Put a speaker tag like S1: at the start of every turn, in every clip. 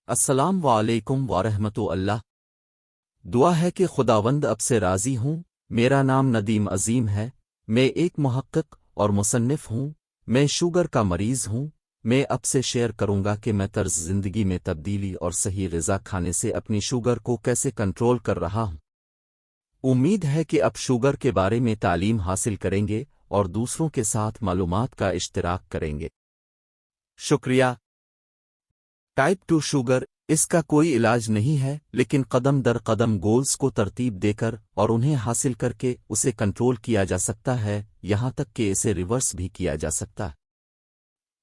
S1: अस्सलाम वालेकुम वरहमतुल्लाह। दुआ है कि खुदावंद अब से राज़ी हूँ। मेरा नाम नदीम अजीम है। मैं एक मुहक्किक और मुसन्निफ हूँ। मैं शुगर का मरीज़ हूँ। मैं अब से शेयर करूँगा कि मैं तर्ज ज़िंदगी में तब्दीली और सही ग़िज़ा खाने से अपनी शुगर को कैसे कंट्रोल कर रहा हूँ। उम्मीद है कि अब शुगर के बारे में तालीम हासिल करेंगे और दूसरों के साथ मालूमात का इश्तिराक करेंगे। शुक्रिया। टाइप 2 शुगर, इसका कोई इलाज नहीं है, लेकिन कदम दर कदम गोल्स को तरतीब देकर और उन्हें हासिल करके उसे कंट्रोल किया जा सकता है, यहाँ तक कि इसे रिवर्स भी किया जा सकता है।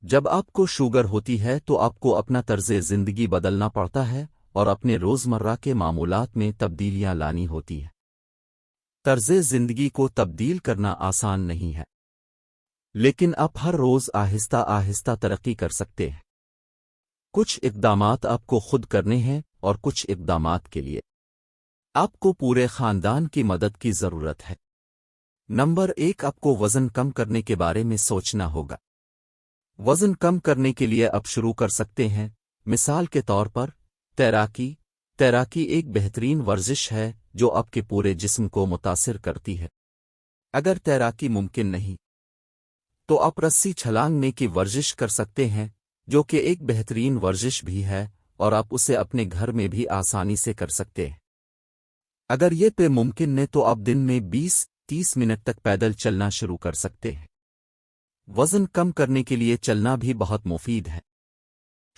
S1: जब आपको शुगर होती है तो आपको अपना तर्ज़े ज़िंदगी बदलना पड़ता है और अपने रोज़मर्रा के मामूलात में तब्दीलियां लानी होती है। तर्ज़े ज़िंदगी को तब्दील करना आसान नहीं है, लेकिन आप हर रोज़ आहिस्ता आहिस्ता तरक्की कर सकते हैं। कुछ इक़दामात आपको खुद करने हैं और कुछ इक़दामात के लिए आपको पूरे ख़ानदान की मदद की ज़रूरत है। नंबर 1, आपको वज़न कम करने के बारे में सोचना होगा। वज़न कम करने के लिए आप शुरू कर सकते हैं। मिसाल के तौर पर तैराकी। तैराकी एक बेहतरीन वर्जिश है जो आपके पूरे जिस्म को मुतासिर करती है। अगर तैराकी मुमकिन नहीं तो आप रस्सी छलांगने की वर्जिश कर सकते हैं, जो कि एक बेहतरीन वर्जिश भी है और आप उसे अपने घर में भी आसानी से कर सकते हैं। अगर ये पे मुमकिन नहीं तो आप दिन में 20-30 मिनट तक पैदल चलना शुरू कर सकते हैं। वज़न कम करने के लिए चलना भी बहुत मुफीद है।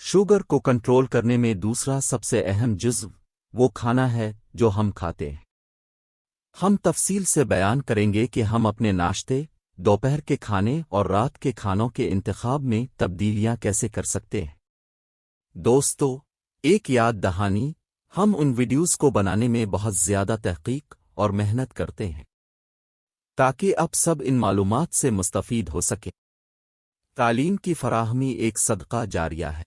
S1: शुगर को कंट्रोल करने में दूसरा सबसे अहम जुज़्व वो खाना है जो हम खाते हैं। हम तफसील से बयान करेंगे कि हम अपने नाश्ते, दोपहर के खाने और रात के खानों के इंतखाब में तब्दीलियां कैसे कर सकते हैं। दोस्तों, एक याद दहानी, हम उन वीडियोस को बनाने में बहुत ज़्यादा तहकीक और मेहनत करते हैं ताकि आप सब इन मालूमात से मुस्तफ़ीद हो सकें। तालीम की फराहमी एक सदका जारिया है।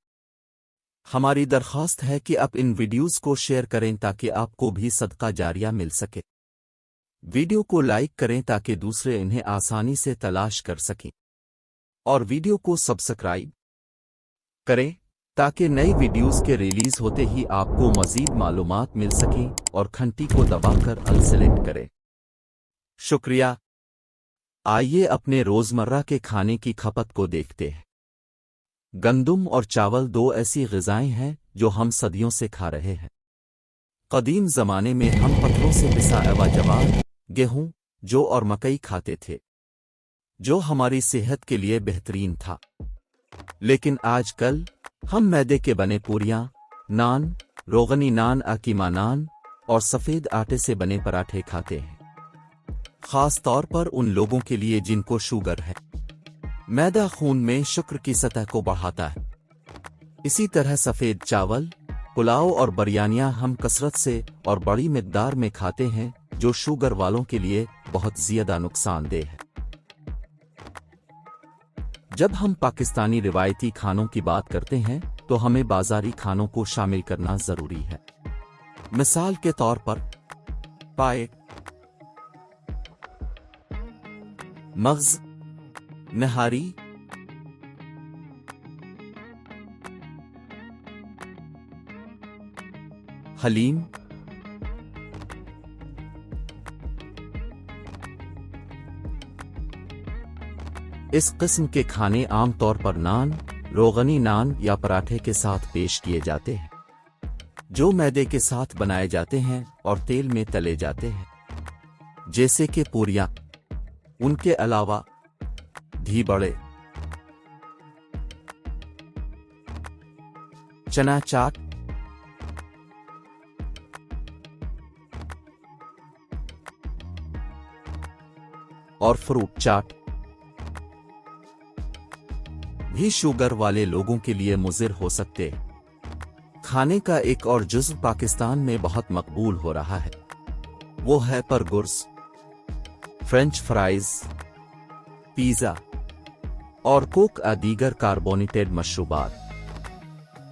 S1: हमारी दरख्वास्त है कि आप इन वीडियोस को शेयर करें ताकि आपको भी सदका जारिया मिल सके। वीडियो को लाइक करें ताकि दूसरे इन्हें आसानी से तलाश कर सकें, और वीडियो को सब्सक्राइब करें ताकि नई वीडियोस के रिलीज होते ही आपको मज़ीद मालूमात मिल सकें, और घंटी को दबाकर ऑल सेलेक्ट करें। शुक्रिया। आइए अपने रोज़मर्रा के खाने की खपत को देखते हैं। गंदुम और चावल दो ऐसी ग़िज़ाएं हैं जो हम सदियों से खा रहे हैं। क़दीम ज़माने में हम पत्थरों से पिसा हुआ जवार, गेहूं, जौ और मकई खाते थे, जो हमारी सेहत के लिए बेहतरीन था। लेकिन आजकल हम मैदे के बने पूरियां, नान, रोगनी नान, अकीमा नान और सफ़ेद आटे से बने पराठे खाते हैं, ख़ास तौर पर उन लोगों के लिए जिनको शुगर है। मैदा खून में शुक्र की सतह को बढ़ाता है। इसी तरह सफ़ेद चावल, पुलाव और बिरयानियां हम कसरत से और बड़ी मिक़दार में खाते हैं, जो शुगर वालों के लिए बहुत ज़्यादा नुकसानदेह है। जब हम पाकिस्तानी रिवायती खानों की बात करते हैं तो हमें बाज़ारी खानों को शामिल करना ज़रूरी है। मिसाल के तौर पर पाए, मग़ज़, नहारी, हलीम, इस किस्म के खाने आम तौर पर नान, रोगनी नान या पराठे के साथ पेश किए जाते हैं, जो मैदे के साथ बनाए जाते हैं और तेल में तले जाते हैं, जैसे कि पूरियां। उनके अलावा घी बड़े, चना चाट, और फ्रूट चाट भी शुगर वाले लोगों के लिए मुज़िर हो सकते हैं। खाने का एक और जुज़्व पाकिस्तान में बहुत मकबूल हो रहा है, वो है बर्गर्स, फ्रेंच फ्राइज, पिज़्ज़ा और कोक दीगर कार्बोनेटेड मशरूबात।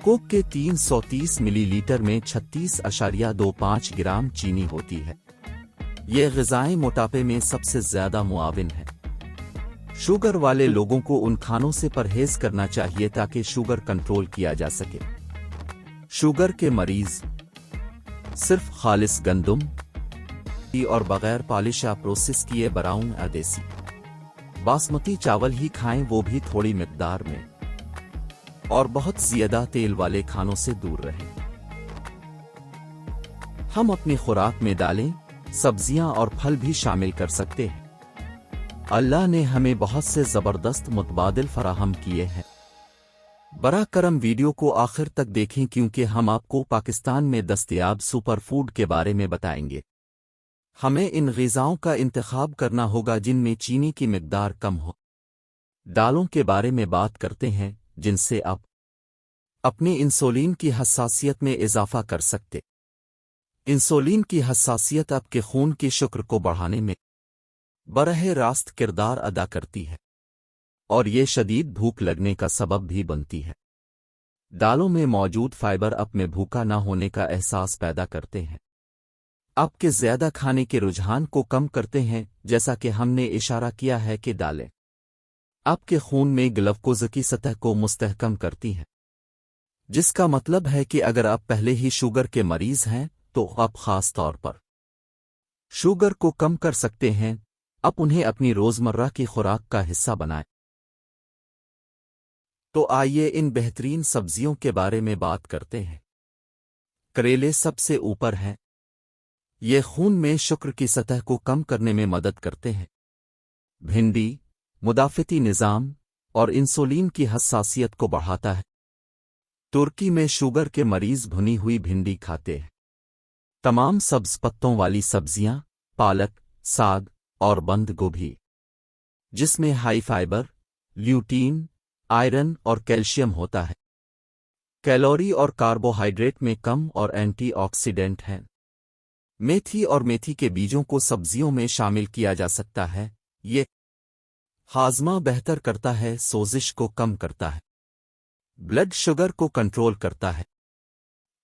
S1: कोक के 330 मिलीलीटर में 36.25 ग्राम चीनी होती है। ये ग़िज़ाएं मोटापे में सबसे ज़्यादा मुआविन है। शुगर वाले लोगों को उन खानों से परहेज़ करना चाहिए ताकि शुगर कंट्रोल किया जा सके। शुगर के मरीज सिर्फ खालिस गंदुम और बगैर पॉलिश या प्रोसेस किए ब्राउन या देसी बासमती चावल ही खाएं, वो भी थोड़ी मिकदार में, और बहुत ज्यादा तेल वाले खानों से दूर रहें। हम अपनी खुराक में दालें, सब्जियां और फल भी शामिल कर सकते हैं। अल्लाह ने हमें बहुत से जबरदस्त मुतबादिल फराहम किए हैं। बरा करम वीडियो को आखिर तक देखें, क्योंकि हम आपको पाकिस्तान में दस्तयाब सुपर फूड के बारे में बताएंगे। हमें इन ग़िज़ाओं का इंतखाब करना होगा जिनमें चीनी की मिकदार कम हो। दालों के बारे में बात करते हैं, जिनसे आप अपनी इंसुलिन की हसासियत में इजाफा कर सकते। इंसुलिन की हसासियत आपके खून की शुक्र को बढ़ाने में बरह रास्त किरदार अदा करती है, और ये शदीद भूख लगने का सबब भी बनती है। दालों में मौजूद फाइबर आप में भूखा न होने का एहसास पैदा करते हैं, आपके ज्यादा खाने के रुझान को कम करते हैं। जैसा कि हमने इशारा किया है कि दालें आपके खून में ग्लूकोज की सतह को मुस्तहकम करती हैं, जिसका मतलब है कि अगर आप पहले ही शुगर के मरीज हैं तो आप खास तौर पर शुगर को कम कर सकते हैं। आप उन्हें अपनी रोजमर्रा की खुराक का हिस्सा बनाएं। तो आइए इन बेहतरीन सब्जियों के बारे में बात करते हैं। करेले सबसे ऊपर हैं। ये खून में शुक्र की सतह को कम करने में मदद करते हैं। भिंडी मुदाफ़ती निज़ाम और इंसुलिन की हसासियत को बढ़ाता है। तुर्की में शुगर के मरीज भुनी हुई भिंडी खाते हैं। तमाम सब्ज पत्तों वाली सब्जियां, पालक, साग और बंद गोभी, जिसमें हाई फाइबर, ल्यूटीन, आयरन और कैल्शियम होता है। कैलोरी और कार्बोहाइड्रेट में कम और एंटीऑक्सीडेंट हैं। मेथी और मेथी के बीजों को सब्जियों में शामिल किया जा सकता है। ये हाजमा बेहतर करता है, सोजिश को कम करता है, ब्लड शुगर को कंट्रोल करता है।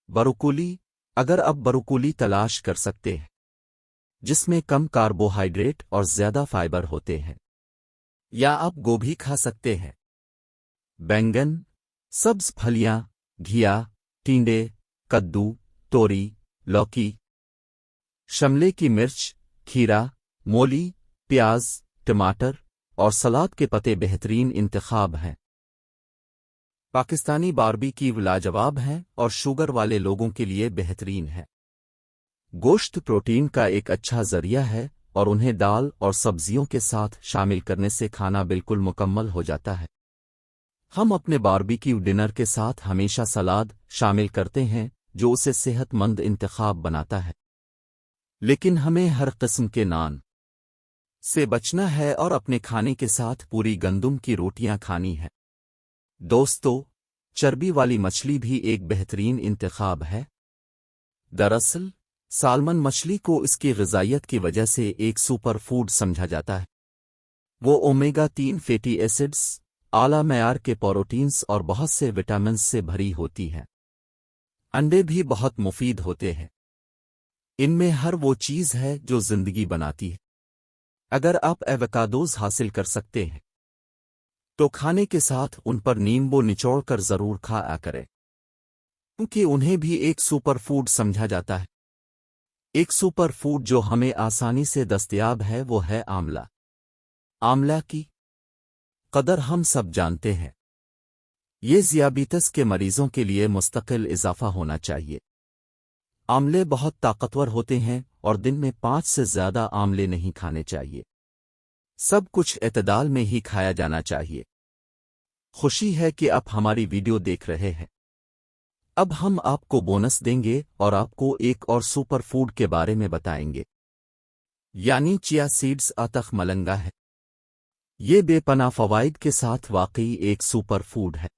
S1: ब्रोकोली, अगर आप ब्रोकोली तलाश कर सकते हैं जिसमें कम कार्बोहाइड्रेट और ज्यादा फाइबर होते हैं, या आप गोभी खा सकते हैं। बैंगन, सब्ज फलियां, घिया, टिंडे, कद्दू, तोरी, लौकी, शिमले की मिर्च, खीरा, मूली, प्याज, टमाटर और सलाद के पत्ते बेहतरीन इंतखाब हैं। पाकिस्तानी बारबेक्यू लाजवाब हैं और शुगर वाले लोगों के लिए बेहतरीन है। गोश्त प्रोटीन का एक अच्छा जरिया है और उन्हें दाल और सब्जियों के साथ शामिल करने से खाना बिल्कुल मुकम्मल हो जाता है। हम अपने बारबेक्यू डिनर के साथ हमेशा सलाद शामिल करते हैं, जो उसे सेहतमंद इंतखाब बनाता है। लेकिन हमें हर किस्म के नान से बचना है और अपने खाने के साथ पूरी गंदुम की रोटियां खानी है। दोस्तों, चर्बी वाली मछली भी एक बेहतरीन इंतखाब है। दरअसल सालमन मछली को इसकी ग़िज़ाइयत की वजह से एक सुपर फूड समझा जाता है। वो ओमेगा 3 फैटी एसिड्स, आला मयार के प्रोटीन्स और बहुत से विटामिन्स से भरी होती है। अंडे भी बहुत मुफीद होते हैं। इनमें हर वो चीज़ है जो जिंदगी बनाती है। अगर आप एवोकाडोज़ हासिल कर सकते हैं तो खाने के साथ उन पर नींबू निचोड़ कर जरूर खाया करें, क्योंकि उन्हें भी एक सुपर फूड समझा जाता है। एक सुपर फूड जो हमें आसानी से दस्तयाब है वो है आंवला। आंवला की कदर हम सब जानते हैं। ये ज़ियाबीतस के मरीजों के लिए मुस्तकिल इजाफा होना चाहिए। आंवले बहुत ताकतवर होते हैं और दिन में 5 से ज़्यादा आंवले नहीं खाने चाहिए। सब कुछ एतदाल में ही खाया जाना चाहिए। खुशी है कि आप हमारी वीडियो देख रहे हैं। अब हम आपको बोनस देंगे और आपको एक और सुपर फूड के बारे में बताएंगे, यानी चिया सीड्स। अतख मलंगा है। ये बेपनाह फवाइद के साथ वाकई एक सुपर फूड है।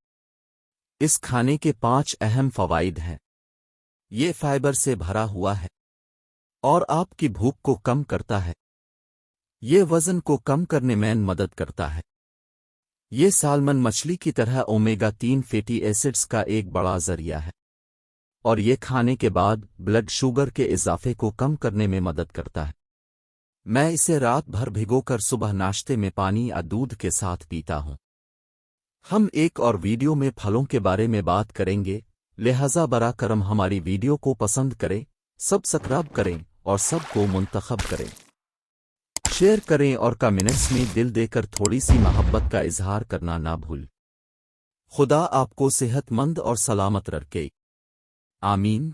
S1: इस खाने के 5 अहम फवाइद हैं। ये फाइबर से भरा हुआ है और आपकी भूख को कम करता है। ये वजन को कम करने में मदद करता है। ये सालमन मछली की तरह ओमेगा 3 फैटी एसिड्स का एक बड़ा जरिया है और ये खाने के बाद ब्लड शुगर के इजाफे को कम करने में मदद करता है। मैं इसे रात भर भिगोकर सुबह नाश्ते में पानी या दूध के साथ पीता हूँ। हम एक और वीडियो में फलों के बारे में बात करेंगे, لہذا برا کرم ہماری ویڈیو کو پسند کریں، سبسکرائب کریں اور سب کو منتخب کریں، شیئر کریں اور کمنٹس میں دل دے کر تھوڑی سی محبت کا اظہار کرنا نہ بھول۔ خدا آپ کو صحت مند اور سلامت رکھے، آمین۔